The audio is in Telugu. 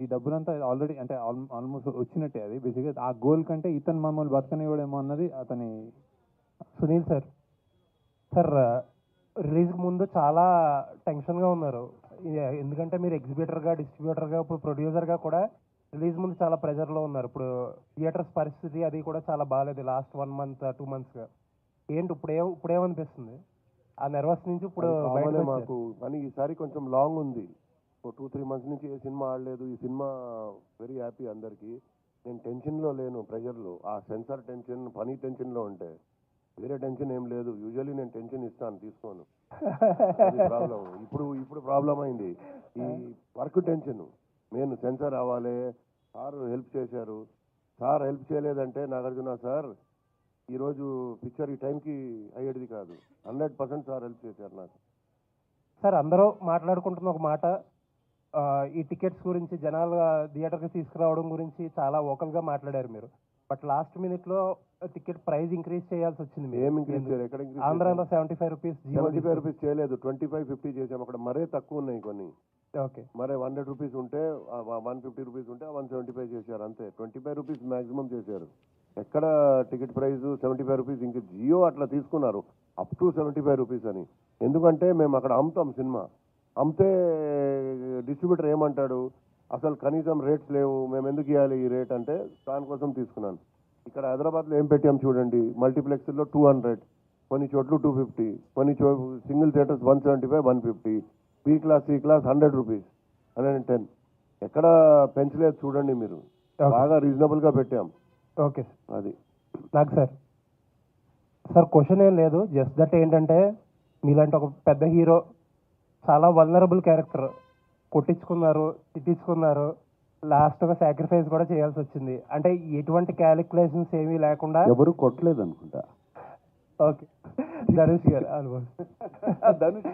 ఈ డబ్బులంతా ఆల్రెడీ అంటే ఆల్మోస్ట్ వచ్చినట్టే అది బేసిక్గా. ఆ గోల్ కంటే ఇతను మమ్మల్ని బతకనివ్వడేమో అన్నది అతని. సునీల్ సార్, సార్ రిలీజ్కి ముందు చాలా టెన్షన్గా ఉన్నారు. ఎందుకంటే మీరు ఎగ్జిబిటర్గా, డిస్ట్రిబ్యూటర్గా, ఇప్పుడు ప్రొడ్యూసర్గా కూడా రిలీజ్ ముందు చాలా ప్రెజర్లో ఉన్నారు. ఇప్పుడు థియేటర్స్ పరిస్థితి అది కూడా చాలా బాగాలేదు లాస్ట్ 1 month 2 monthsగా. ఏంటి ఇప్పుడేమనిపిస్తుంది ఆ నెర్వస్ నుంచి ఇప్పుడు కామనే మాకు, కానీ ఈసారి కొంచెం లాంగ్ ఉంది. 2-3 months నుంచి ఏ సినిమా ఆడలేదు. ఈ సినిమా వెరీ హ్యాపీ అందరికీ. నేను టెన్షన్లో లేను, ప్రెషర్లో. ఆ సెన్సార్ టెన్షన్, పని టెన్షన్లో ఉంటే వేరే టెన్షన్ ఏం లేదు. యూజువల్లీ నేను టెన్షన్ ఇస్తాను, తీసుకోను. ప్రాబ్లం ఇప్పుడు ప్రాబ్లం అయింది ఈ వర్క్ టెన్షన్. నేను సెన్సార్ అవ్వాలి. సార్ హెల్ప్ చేశారు. సార్ హెల్ప్ చేయలేదంటే నాగార్జున సార్ ఈరోజు పిక్చర్ ఈ టైంకి అయ్యేది కాదు. 100% సార్ హెల్ప్ చేశారు నాకు. సార్ అందరూ మాట్లాడుకుంటున్న ఒక మాట, ఈ టికెట్స్ గురించి జనాలు థియేటర్కి తీసుకురావడం గురించి చాలా ఓకల్గా మాట్లాడారు మీరు. బట్ లాస్ట్ మినిట్లో టికెట్ ప్రైస్ ఇంక్రీజ్ చేయాల్సి వచ్చింది. ఏం ఇంక్రీజ్ చేయాలి? ఎక్కడ ఇంక్రీజ్? ఆంధ్రాలో 75 రూపీస్, 75 రూపీస్ చేయలేదు, 25-50 చేసాం. అక్కడ మరే తక్కువ ఉన్నాయి కొన్ని. ఓకే, మరే 100 రూపీస్ ఉంటే 150 రూపీస్ ఉంటే 175 చేశారు అంతే. 25 రూపీస్ మాక్సిమం చేశారు. ఎక్కడ టికెట్ ప్రైస్ 75 రూపీస్? ఇంక జియో అట్లా తీసుకున్నారు అప్ టు 75 రూపీస్ అని. ఎందుకంటే మేము అక్కడ అమ్ముతాం సినిమా. అమ్మితే డిస్ట్రిబ్యూటర్ ఏమంటాడు, అసలు కనీసం రేట్స్ లేవు, మేము ఎందుకు ఇవ్వాలి ఈ రేట్ అంటే దానికోసం తీసుకున్నాను. ఇక్కడ హైదరాబాద్లో ఏం పెట్టాం చూడండి, మల్టీప్లెక్స్లో 200, కొన్ని చోట్లు 250, కొన్ని single theatres 175, 150, B class, C class 100 rupees, 110. ఎక్కడ పెంచలేదు చూడండి మీరు. బాగా రీజనబుల్గా పెట్టాం. ఓకే అది నాకు సార్ క్వశ్చన్ ఏం లేదు, జస్ట్ దట్ ఏంటంటే మీలాంటి ఒక పెద్ద హీరో చాలా వల్నరబుల్ క్యారెక్టర్ కొట్టించుకున్నారు, తిట్టించుకున్నారు, లాస్ట్గా సాక్రిఫైస్ కూడా చేయాల్సి వచ్చింది. అంటే ఎటువంటి క్యాలిక్యులేషన్స్ ఏమీ లేకుండా. ఎవరు కొట్టలేదు అనుకుంటా. ఓకే, ధనుష్ గారు ఆల్మోస్ట్. ధనుష్